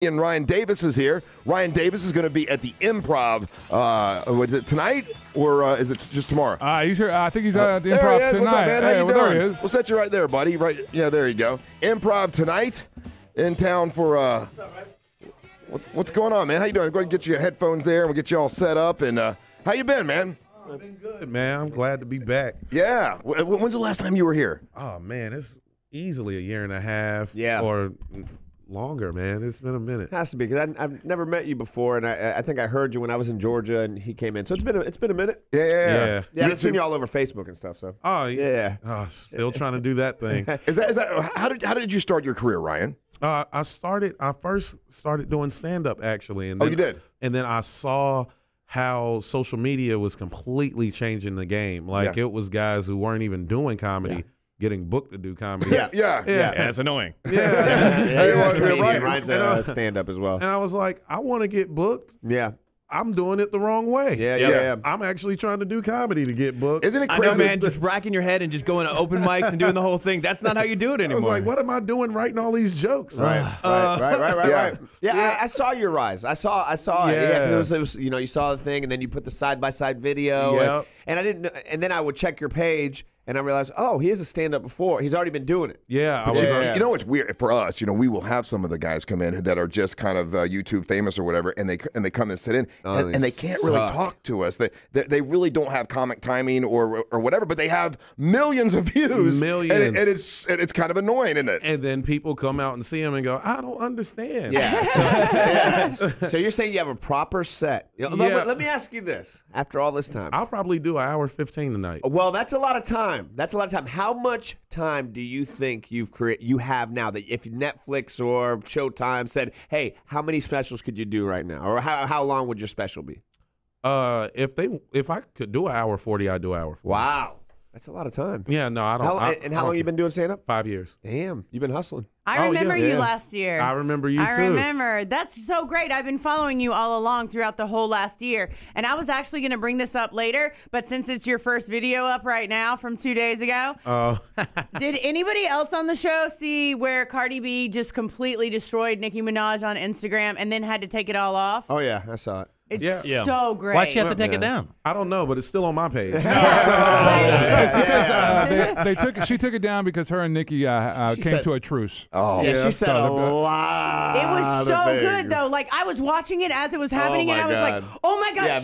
And Ryan Davis is here. Ryan Davis is going to be at the Improv. Was it tonight or is it just tomorrow? He's here. I think he's at the Improv there he is. tonight. What's up, man? How you doing? There he is. We'll set you right there, buddy. Right? Yeah, there you go. Improv tonight in town for. What's up, man? What's going on, man? How you doing? Go ahead and get your headphones there, and we'll get you all set up. And how you been, man? I've been good, man. I'm glad to be back. Yeah. When's the last time you were here? Oh man, it's easily a year and a half. Yeah. Or longer, man. It's been a minute. Has to be, because I've never met you before, and I think I heard you when I was in Georgia, and he came in. So it's been a minute. Yeah. I've seen you all over Facebook and stuff. So. Oh yeah. Oh, still trying to do that thing. Is that how did you start your career, Ryan? I first started doing stand-up, actually. And then, you did? And then I saw how social media was completely changing the game. Like, it was guys who weren't even doing comedy getting booked to do comedy. Yeah, it's annoying. Ryan's a stand-up as well. And I was like, I want to get booked. Yeah. I'm doing it the wrong way. Yeah. I'm actually trying to do comedy to get booked. Isn't it I crazy? know, man, just racking your head and just going to open mics and doing the whole thing. That's not how you do it I anymore. was like, what am I doing writing all these jokes? Right. Yeah, I saw your rise. I saw it. Yeah, 'cause it was, you saw the thing, and then you put the side-by-side video. Yep. And I didn't, and then I would check your page, and I realized, oh, he has a stand-up before. He's already been doing it. Yeah. You know what's weird for us? We will have some of the guys come in that are just kind of YouTube famous or whatever, and they come and sit in, and they can't really talk to us. They really don't have comic timing or whatever, but they have millions of views. Millions. And it's kind of annoying, isn't it? And then people come out and see him and go, I don't understand. Yeah. So you're saying you have a proper set. Let me ask you this. After all this time. I'll probably do an hour 15 tonight. Well, that's a lot of time. How much time do you think you have now that if Netflix or Showtime said, hey, how many specials could you do right now? Or how long would your special be? If I could do an hour 40, I'd do an hour 40. Wow. That's a lot of time. Yeah, no, I don't. How long you been doing stand-up? 5 years. Damn, you've been hustling. I remember you last year. I remember you too. I remember. That's so great. I've been following you all along throughout the whole last year. And I was actually going to bring this up later, but since it's your first video up right now from 2 days ago, did anybody else on the show see where Cardi B just completely destroyed Nicki Minaj on Instagram and then had to take it all off? Oh, yeah, I saw it. It's so great. Why'd you have to take it down? I don't know, but it's still on my page. It's because she took it down because her and Nicki came to a truce. Oh, yeah, she said a lot. It was so good though. Like I was watching it as it was happening, and I was like, "Oh my god,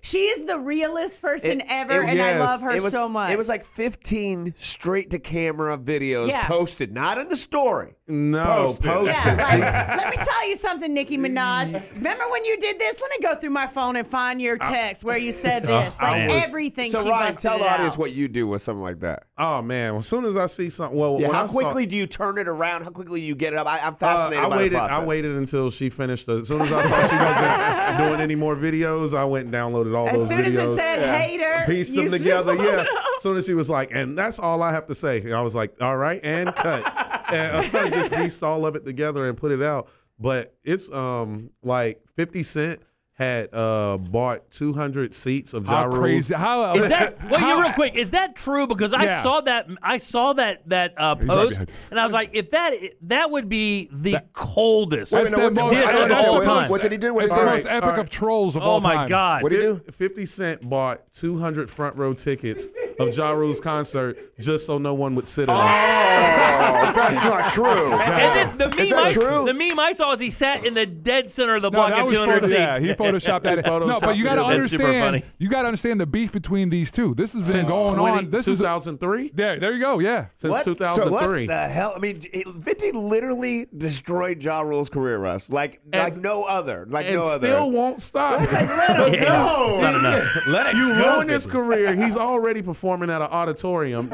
she is the realest person ever," and I love her so much. It was like 15 straight to camera videos posted, not in the story. No, posted. Yeah, let me tell you something, Nicki Minaj. Remember when you did this? Let me go through my phone and find your text where you said this. Everything. So she Ryan, busted tell the audience out. what you do with something like that. Oh man, as soon as I see something, how quickly do you turn it around? How quickly do you get it up? I'm fascinated by the process. I waited until she finished. As soon as I saw she wasn't doing any more videos, I went and downloaded all those videos. As soon as it said hater, pieced them together. Yeah. As soon as she was like, and that's all I have to say. And I was like, all right, and cut. And I just pieced all of it together and put it out. But it's like 50 Cent had bought 200 seats of Ja Rule. How crazy! How is that? Wait, real quick. Is that true? Because I saw that. I saw that post, and I was like, if that would be the coldest diss of all time. What did he do? It's the most epic of trolls of all time. Oh my God! What did he do? 50 Cent bought 200 front row tickets of Ja Rule's concert just so no one would sit in it. Oh, that's not true. And then the meme I saw is he sat in the dead center of the block at 200 seats. Yeah, he photoshopped that. No, but you got to understand. You got to understand the beef between these two. This has been going on. This 2003. There you go. Yeah, since 2003. So what the hell? I mean, 50 literally destroyed Ja Rule's career, Russ. Like no other. Still won't stop. Let him go. Not enough. Let it You go. ruined his career. He's already performing at an auditorium.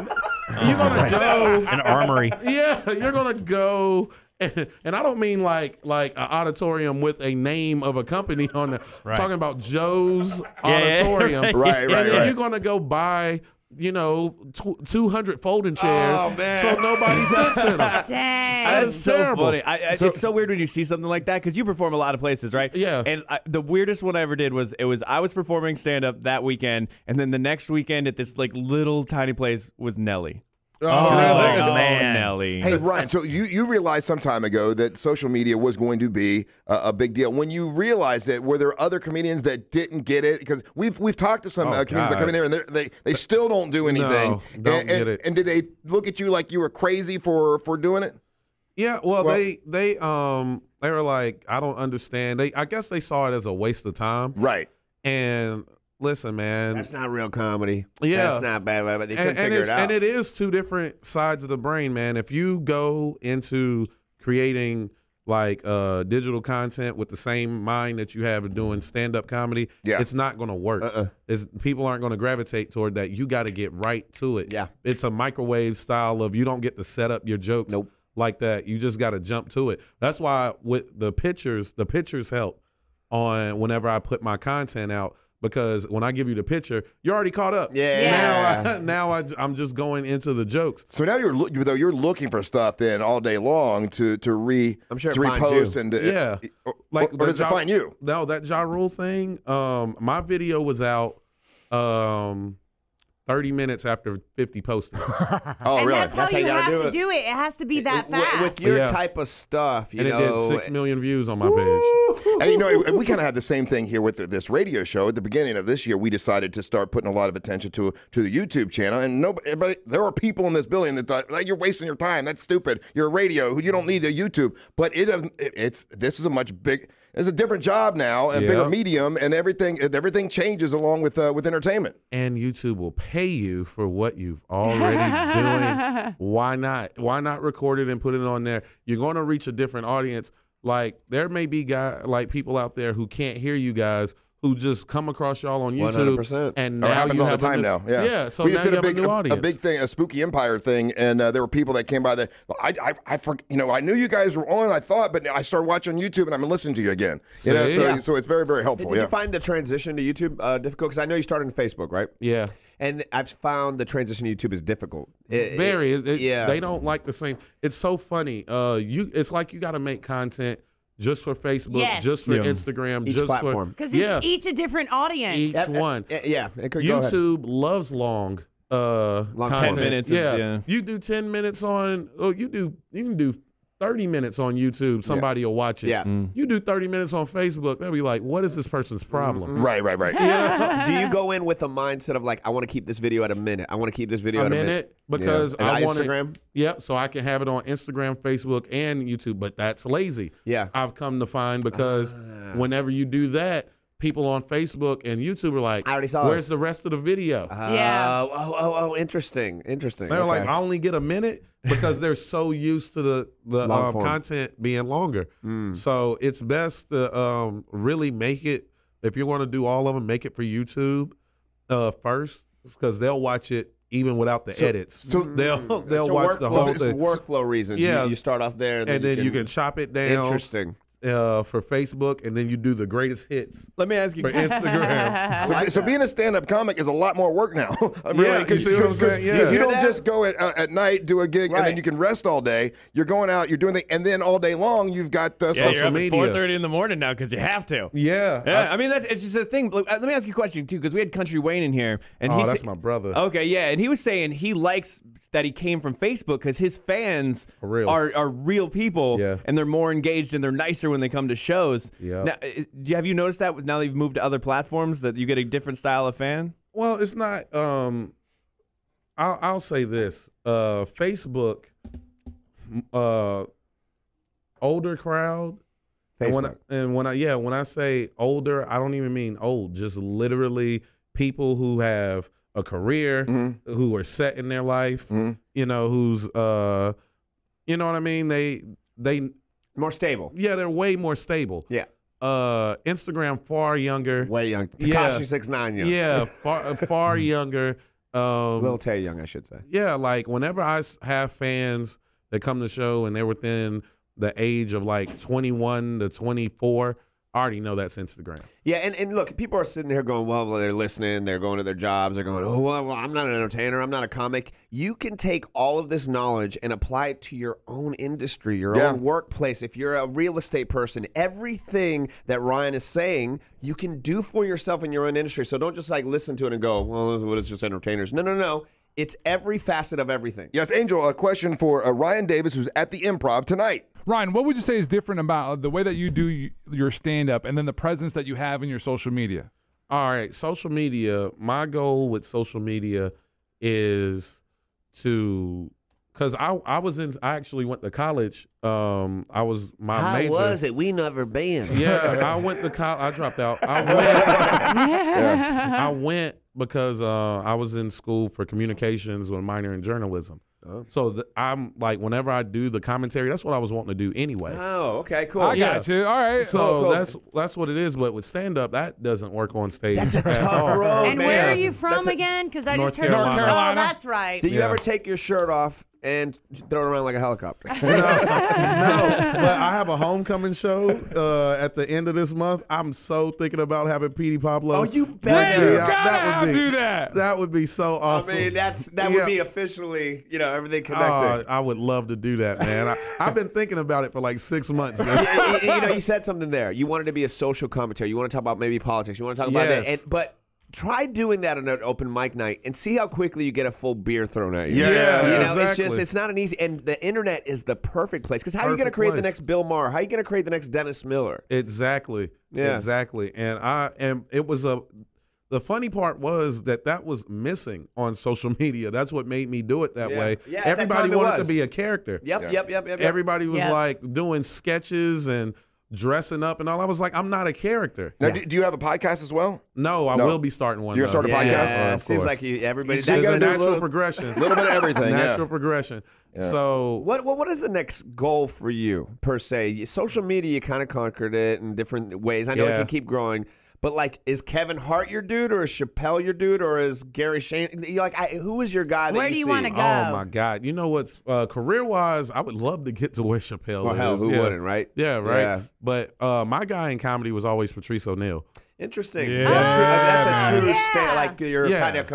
You're gonna go an armory. Yeah, you're gonna go. And I don't mean like an auditorium with a name of a company on it. Right. Talking about Joe's Auditorium. Right. You're gonna go buy 200 folding chairs so nobody sits in them. Dang. That's so terrible. funny. It's so weird when you see something like that because you perform a lot of places, right? Yeah. And the weirdest one I ever did was I was performing stand up that weekend, and then the next weekend at this like little tiny place was Nelly. man. Nelly. Hey, Ryan, so you realized some time ago that social media was going to be a big deal. When you realized it, were there other comedians that didn't get it? Because we've talked to some comedians that come in here, and they still don't do anything. No, don't get it. And did they look at you like you were crazy for doing it? Yeah, well, they were like, I don't understand. I guess they saw it as a waste of time. Right. And listen, man, That's not real comedy. Yeah. That's not bad, but they couldn't figure it out. And it is two different sides of the brain, man. If you go into creating like digital content with the same mind that you have of doing stand-up comedy, it's not going to work. People aren't going to gravitate toward that. You got to get right to it. Yeah. It's a microwave style of you don't get to set up your jokes like that. You just got to jump to it. That's why with the pictures help on whenever I put my content out, because when I give you the picture, you're already caught up. Yeah. Now I'm just going into the jokes. So now you're looking for stuff then all day long to I'm sure to it finds repost you. and Like or does it find you? No, that Ja Rule thing. My video was out 30 minutes after 50 posted. Oh, and really? that's how you have to do it. It has to be that fast. With your type of stuff, you and know. it did 6 million views on my page. And you know, we kind of had the same thing here with this radio show. At the beginning of this year, we decided to start putting a lot of attention to the YouTube channel. And there are people in this building that thought, like, you're wasting your time. That's stupid. You're a radio. You don't need a YouTube. But this is a much big. It's a different job now, a bigger medium, and everything changes along with entertainment. And YouTube will pay you for what you've already doing. Why not? Why not record it and put it on there? You're going to reach a different audience. Like there may be people out there who can't hear you guys, who just come across y'all on YouTube. 100%. And It now happens you all have the time now. Yeah. Yeah. So we now just you did have a new audience. a big thing, a Spooky Empire thing, and there were people that came by that I knew you guys were on. I thought, but I started watching YouTube and I'm listening to you again. You know, so it's very, very helpful. Did you find the transition to YouTube difficult? Because I know you started on Facebook, right? Yeah. And I've found the transition to YouTube is difficult. They don't like the same. It's so funny. It's like you got to make content just for Facebook, just for Instagram, each just platform. Because it's each a different audience. Each one. Yeah. YouTube loves long content. 10 minutes. You do 10 minutes on. You can do 30 minutes on YouTube. Somebody will watch it. Yeah. You do 30 minutes on Facebook. They'll be like, "What is this person's problem?" Right. Do you go in with a mindset of like, I want to keep this video at a minute. I want to keep this video at a minute because I want Instagram. Yep. So I can have it on Instagram, Facebook, and YouTube. But that's lazy. Yeah. I've come to find because whenever you do that, people on Facebook and YouTube are like, I already saw "Where's the rest of the video?" Interesting. They're like, I only get a minute because they're so used to the content being longer. So it's best to really make it, if you want to do all of them, make it for YouTube first, because they'll watch it even without the edits. So they'll watch the whole thing. Workflow reasons. Yeah. You start off there. And then you can chop it down. Interesting. For Facebook, and then you do the greatest hits. Let me ask you for Instagram. So being a stand-up comic is a lot more work now. Really, because you don't just go at night, do a gig, and then you can rest all day. You're going out, you're doing and then all day long you've got social you're up media. At 4:30 in the morning now because you have to. Yeah. I mean, it's just a thing. Look, let me ask you a question too, because we had Country Wayne in here, and that's my brother. Okay, yeah, and he was saying he likes that he came from Facebook because his fans are real people, and they're more engaged and they're nicer when they come to shows. Yeah. Now, have you noticed that now that you've moved to other platforms that you get a different style of fan? Well, it's not. I'll say this: Facebook, older crowd. Facebook. And when I say older, I don't even mean old. Just literally people who have a career, who are set in their life. You know, who's you know what I mean? They more stable. Yeah, they're way more stable. Yeah. Instagram far younger. Way young. Tekashi 6ix9ine young. Yeah, far younger. Lil Tay young, I should say. Yeah, like whenever I have fans that come to the show and they're within the age of like 21 to 24, I already know that's Instagram. Yeah, and look, people are sitting here going, well, they're listening, they're going to their jobs, they're going, oh, well, I'm not an entertainer, I'm not a comic. You can take all of this knowledge and apply it to your own industry, your own workplace. If you're a real estate person, everything that Ryan is saying, you can do for yourself in your own industry. So don't just like listen to it and go, well, it's just entertainers. No. It's every facet of everything. Yes, Angel, a question for Ryan Davis, who's at the Improv tonight. Ryan, what would you say is different about the way that you do your stand-up and then the presence that you have in your social media? All right, social media, my goal with social media is to, because I actually went to college. I was my major. How was it? We never been. Yeah, I went to college. I dropped out. I went because I was in school for communications with a minor in journalism. So I'm like, whenever I do the commentary, that's what I was wanting to do anyway. Oh, okay, cool. I got you. All right. So cool. that's what it is. But with stand up, that doesn't work on stage. That's a tough road, And man. where are you from again? Because I just heard North Carolina. Oh, that's right. Did you ever take your shirt off and throw it around like a helicopter? No, but I have a homecoming show at the end of this month. I'm so thinking about having Petey Pablo. Oh, you bet. You gotta do that. That would be so awesome. I mean, that would be officially, everything connected. I would love to do that, man. I've been thinking about it for like 6 months now. You said something there. You wanted to be a social commentator. You want to talk about maybe politics. You want to talk about that. But try doing that on an open mic night and see how quickly you get a full beer thrown at you. Exactly. It's not an easy, and the internet is the perfect place. Because how are you going to create the next Bill Maher? How are you going to create the next Dennis Miller? Exactly. Yeah. Exactly. And it was the funny part was that was missing on social media. That's what made me do it that way. Yeah, at everybody that time wanted to be a character. Yep. Everybody was like doing sketches and dressing up and all. I was like, I'm not a character. Now, do you have a podcast as well? No, I will be starting one. You're going to start a podcast? Yeah, of seems course. like everybody. It's a natural progression. A little bit of everything. Natural progression. Yeah. So what is the next goal for you per se? Social media, you kind of conquered it in different ways. I know it can keep growing. But, like, is Kevin Hart your dude, or is Chappelle your dude, or is Gary Shane? Who is your guy that you see? Where do you want to go? Oh, my God. You know what's career-wise, I would love to get to where Chappelle Well, is. hell, who wouldn't, right? Yeah, right. Yeah. But my guy in comedy was always Patrice O'Neal. Interesting. Yeah. That's a true Yeah. like you're kind of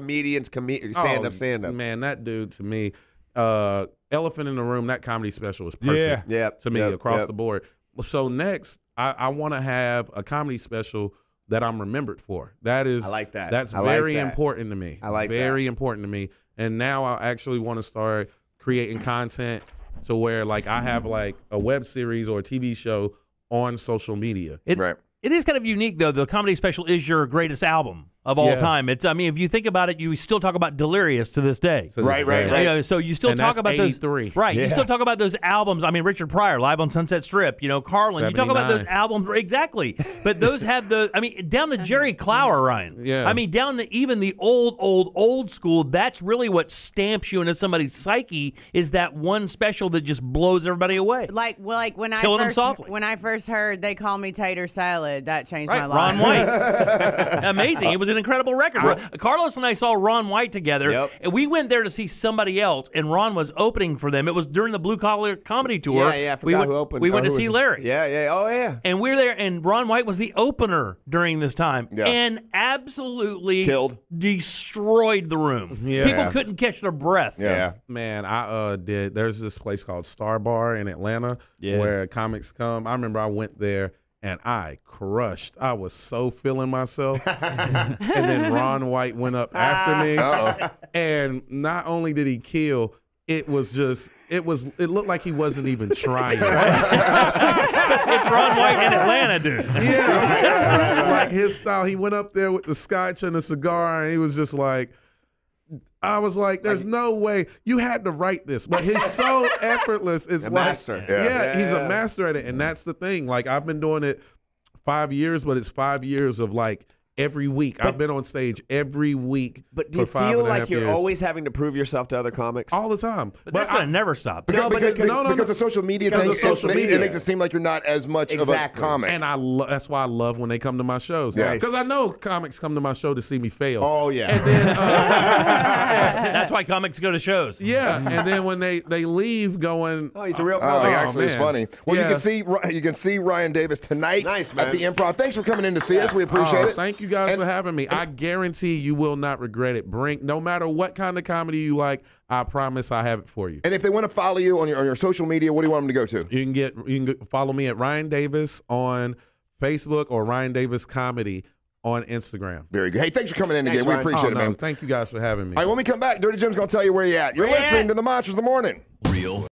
stand-up. Man, that dude to me, Elephant in the Room, that comedy special was perfect to me across the board. So next, I want to have a comedy special that I'm remembered for. That is, I like that. That's I very like that. important to me. I like very important to me. And now I actually want to start creating content to where like I have like a web series or a TV show on social media. Right. It is kind of unique, though. The comedy special is your greatest album of all time. I mean, if you think about it, you still talk about Delirious to this day. Right. So you still talk about 83. those. Right. Yeah. You still talk about those albums. I mean, Richard Pryor, Live on Sunset Strip, Carlin. 79. You talk about those albums. Exactly. But those have down to Jerry Clower, Ryan. Yeah. I mean, down to even the old school, that's really what stamps you into somebody's psyche is that one special that just blows everybody away. Like when I first heard They Call Me Tater Salad, that changed my life. Ron White. Amazing. It was an incredible record. Carlos and I saw Ron White together, and we went there to see somebody else, and Ron was opening for them. It was during the Blue Collar Comedy Tour. Yeah, I forgot who opened. We went to see Larry. Yeah. Oh, yeah. And we're there, and Ron White was the opener during this time, and absolutely destroyed the room. Yeah. People couldn't catch their breath. Yeah. Man, I did. There's this place called Star Bar in Atlanta where comics come. I remember I went there and I crushed. I was so feeling myself. And then Ron White went up after me. And not only did he kill, it looked like he wasn't even trying. It's Ron White in Atlanta, dude. Yeah. Like his style, he went up there with the scotch and the cigar, and he was just like, I was like, there's no way. You had to write this. But he's so effortless. It's a like, master. Yeah, he's a master at it. And that's the thing. Like, I've been doing it 5 years, but it's 5 years of like every week. I've been on stage every week. But do you feel like you're always having to prove yourself to other comics? All the time. But that's going to never stop. Because the social media thing, it makes it seem like you're not as much of a comic. And that's why I love when they come to my shows. Because I know comics come to my show to see me fail. Oh, yeah. And then, that's why comics go to shows. Yeah. And then when they leave going, oh, he's a real comic. Actually, it's funny. Well, you can see Ryan Davis tonight at the Improv. Thanks for coming in to see us. We appreciate it. Thank you guys for having me. I guarantee you will not regret it. No matter what kind of comedy you like, I promise I have it for you. And if they want to follow you on your social media, what do you want them to go to? You can follow me at Ryan Davis on Facebook or Ryan Davis Comedy on Instagram. Very good. Hey, thanks for coming in again. We appreciate it, man. Thank you guys for having me. All right, when we come back, Dirty Jim's going to tell you where you're at. You're listening to the Monsters of the Morning. Real